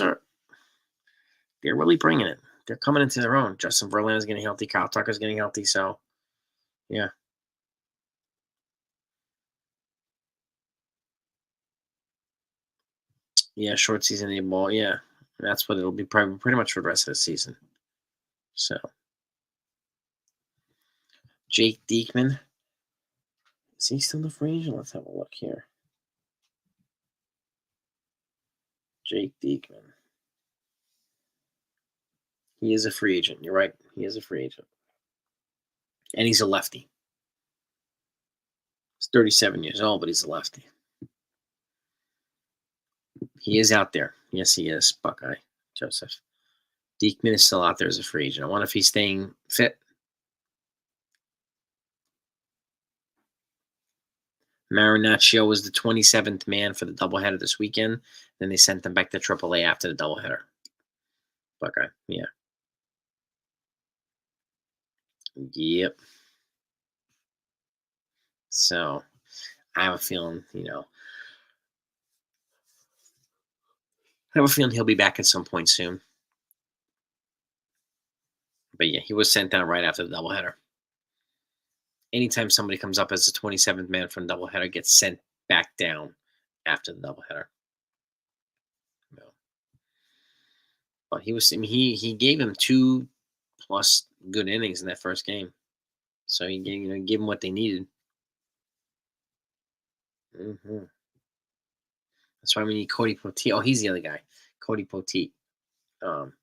they're really bringing it. They're coming into their own. Justin Verlander's getting healthy. Kyle Tucker's getting healthy. So yeah. Yeah, short season A ball. Yeah, that's what it'll be probably pretty much for the rest of the season. So, Jake Diekman, is he still the free agent? Let's have a look here. Jake Diekman. He is a free agent. You're right. He is a free agent, and he's a lefty. He's 37 years old, but he's a lefty. He is out there. Yes, he is, Buckeye Joseph. Diekman is still out there as a free agent. I wonder if he's staying fit. Marinaccio was the 27th man for the doubleheader this weekend. Then they sent him back to AAA after the doubleheader. Buckeye, yeah. Yep. So I have a feeling, I have a feeling he'll be back at some point soon. But yeah, he was sent down right after the doubleheader. Anytime somebody comes up as the 27th man from doubleheader, gets sent back down after the doubleheader. No. But he was, I mean, he gave him 2+ good innings in that first game, so he gave gave him what they needed. That's why we need Cody Poteet. Oh, he's the other guy, Cody Poteet, um,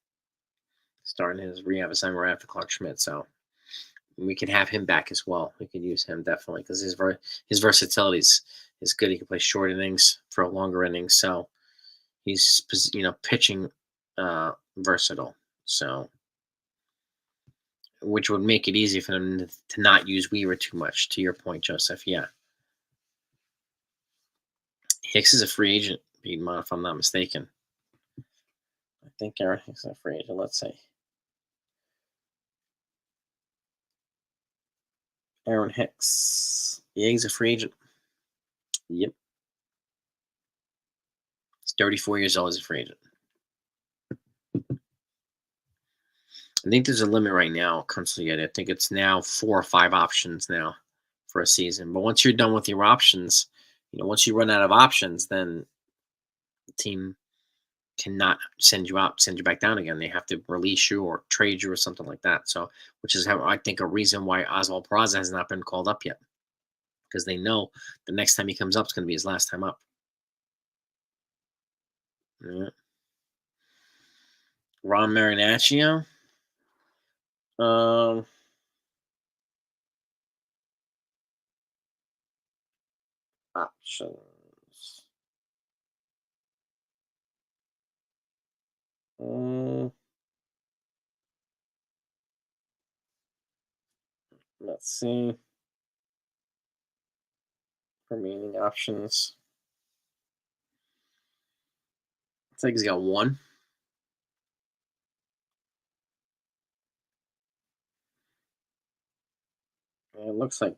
starting his rehab assignment right after Clark Schmidt. So we could have him back as well. We could use him definitely because his versatility is good. He can play short innings for longer innings. So he's pitching versatile. So which would make it easy for them to not use Weaver too much. To your point, Joseph. Yeah, Hicks is a free agent, Piedmont, if I'm not mistaken. I think Aaron Hicks is a free agent. Let's see. Aaron Hicks. Yeah, he's a free agent. Yep. He's 34 years old as a free agent. I think there's a limit right now, constantly. I think it's now 4 or 5 options now for a season. But once you're done with your options, once you run out of options, then the team cannot send you back down again. They have to release you or trade you or something like that. So, which is how I think a reason why Oswald Peraza has not been called up yet, because they know the next time he comes up is going to be his last time up. Yeah. Ron Marinaccio. Options. Let's see. Remaining options. Looks like he's got 1. And it looks like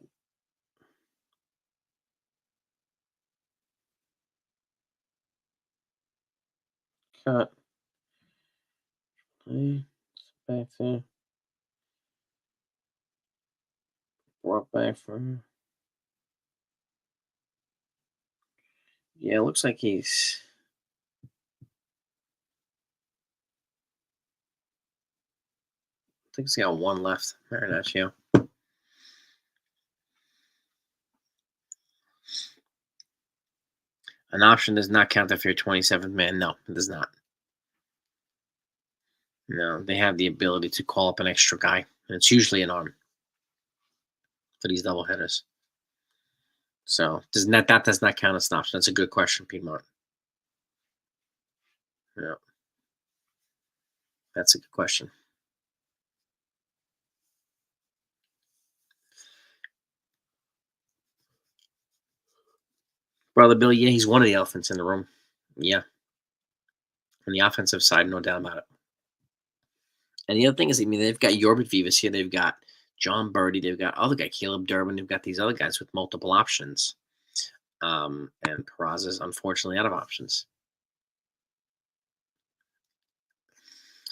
cut. Back to brought back from. Yeah, it looks like he's. I think he's got 1 left. Marinaccio. An option does not count if you're 27th man. No, it does not. No, they have the ability to call up an extra guy, and it's usually an arm for these double headers. So that does not count as an option. That's a good question, Piedmont. Yeah, that's a good question. Brother Bill, yeah, he's one of the elephants in the room. Yeah, on the offensive side, no doubt about it. And the other thing is, I mean, they've got Yorbit Vivas here. They've got John Birdie. They've got other guy, Caleb Durbin. They've got these other guys with multiple options. And Peraza's unfortunately out of options.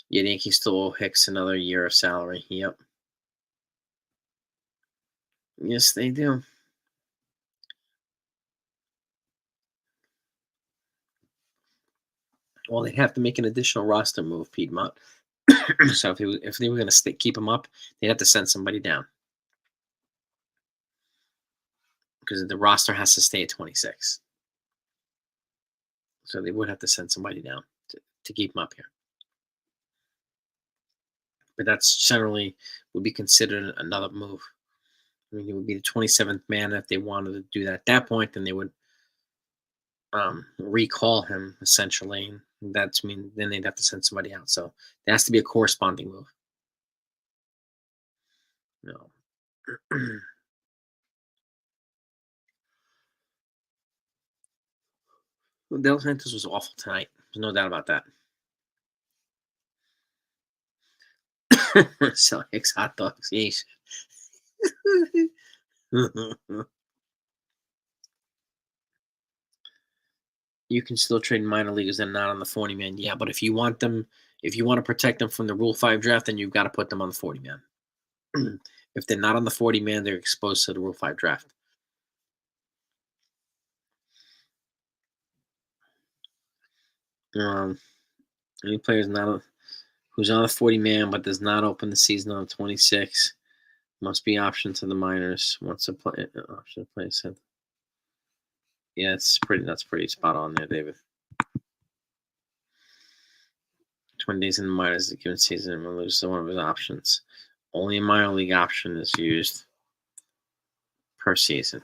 Yeah, Yankees still owe Hicks another year of salary. Yep. Yes, they do. Well, they'd have to make an additional roster move, Piedmont. So if they were going to keep him up, they'd have to send somebody down because the roster has to stay at 26. So they would have to send somebody down to keep him up here. But that's generally would be considered another move. I mean, he would be the 27th man if they wanted to do that at that point. Then they would recall him essentially. And that's mean then they'd have to send somebody out. So there has to be a corresponding move. No. Well, Del Santos was awful tonight. There's no doubt about that. So Hicks hot dogs. Yeesh. You can still trade minor leaguers that are not on the 40 man. Yeah, but if you want them, if you want to protect them from the Rule 5 draft, then you've got to put them on the 40 man. If they're not on the 40 man, they're exposed to the Rule 5 draft. Um, any players who's on the 40 man but does not open the season on 26 must be optioned to the minors once a play option to play said. Yeah, that's pretty spot on there, David. 20 days in the minors a given season and will lose one of his options. Only a minor league option is used per season,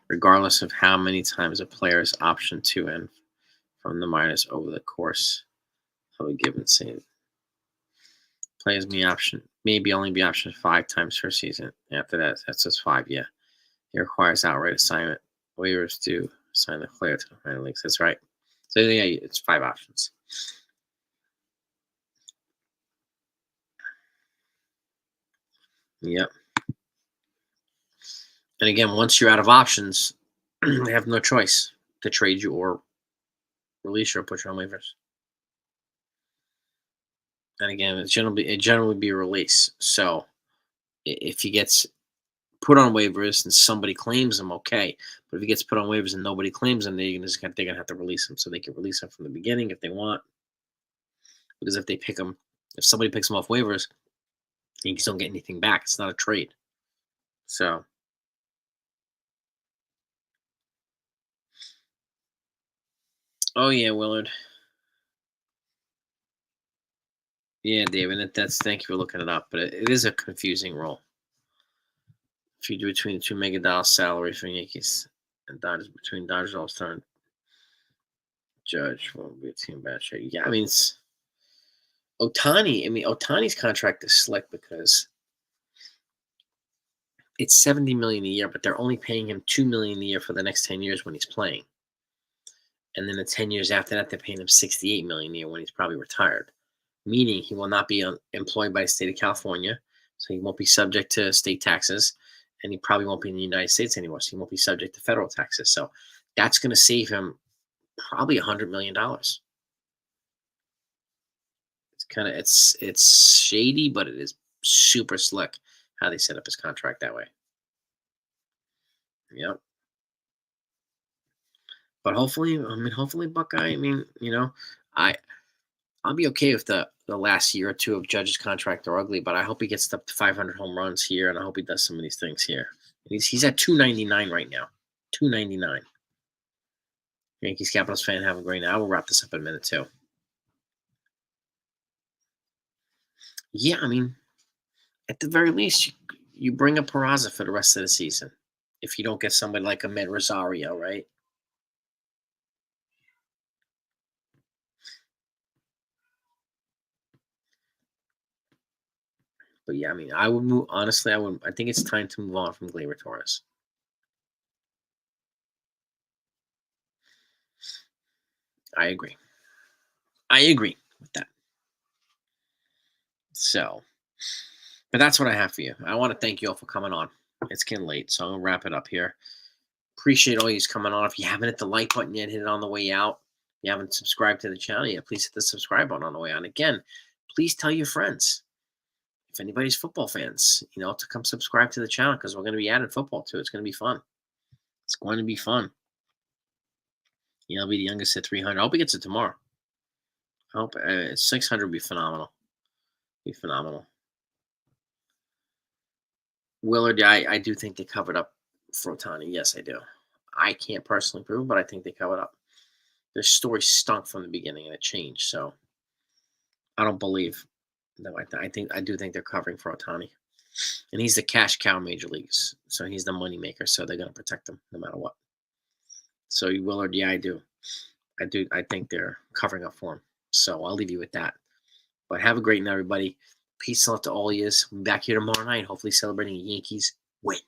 regardless of how many times a player is optioned to and from the minors over the course of a given season. Players maybe only be optioned 5 times per season. After that's just 5. Yeah, it requires outright assignment. Waivers to assign the player to the minor leagues. That's right. So yeah, it's 5 options. Yep. And again, once you're out of options, they have no choice to trade you or release you or put you on waivers. And again, it generally be a release. So if he gets put on waivers and somebody claims him, okay. But if he gets put on waivers and nobody claims him, they're gonna have to release him. So they can release him from the beginning if they want. Because if they pick him, if somebody picks him off waivers, you just don't get anything back. It's not a trade. So oh yeah, Willard. Yeah, David. That's thank you for looking it up. But it is a confusing role. If you do between the two mega dollar salary for Yankees and Dodgers between Dodgers All Star and Judge won't be a team bad trade. Yeah, I mean it's Otani. I mean Otani's contract is slick because it's 70 million a year, but they're only paying him 2 million a year for the next 10 years when he's playing. And then the 10 years after that, they're paying him 68 million a year when he's probably retired. Meaning he will not be employed by the state of California, so he won't be subject to state taxes, and he probably won't be in the United States anymore, so he won't be subject to federal taxes. So that's going to save him probably $100 million. It's shady, but it is super slick how they set up his contract that way. Yep. But hopefully Buckeye. I mean, I I'll be okay if the last year or two of Judge's contract are ugly, but I hope he gets up to 500 home runs here, and I hope he does some of these things here. He's at 299 right now. 299. Yankees Capitals fan, have a great night. We'll wrap this up in a minute too. Yeah, I mean, at the very least, you bring up Peraza for the rest of the season. If you don't get somebody like Ahmed Rosario, right? But yeah, I mean, I would move. Honestly, I would. I think it's time to move on from Gleyber Torres. I agree. I agree with that. So, but that's what I have for you. I want to thank you all for coming on. It's getting late, so I'm gonna wrap it up here. Appreciate all you coming on. If you haven't hit the like button yet, hit it on the way out. If you haven't subscribed to the channel yet, please hit the subscribe button on the way out. Again, please tell your friends. If anybody's football fans, to come subscribe to the channel because we're going to be adding football to it. It's going to be fun. It's going to be fun. I'll be the youngest at 300. I hope he gets it tomorrow. I hope 600 would be phenomenal. Be phenomenal. Willard, I do think they covered up for Otani. Yes, I do. I can't personally prove, but I think they covered up. Their story stunk from the beginning and it changed. So I don't believe them. I do think they're covering for Otani. And he's the cash cow in major leagues. So he's the money maker. So they're gonna protect him no matter what. So you Willard, yeah, I do. I do. I think they're covering up for him. So I'll leave you with that. But have a great night, everybody. Peace and love to all of you. We'll be back here tomorrow night, hopefully celebrating a Yankees win.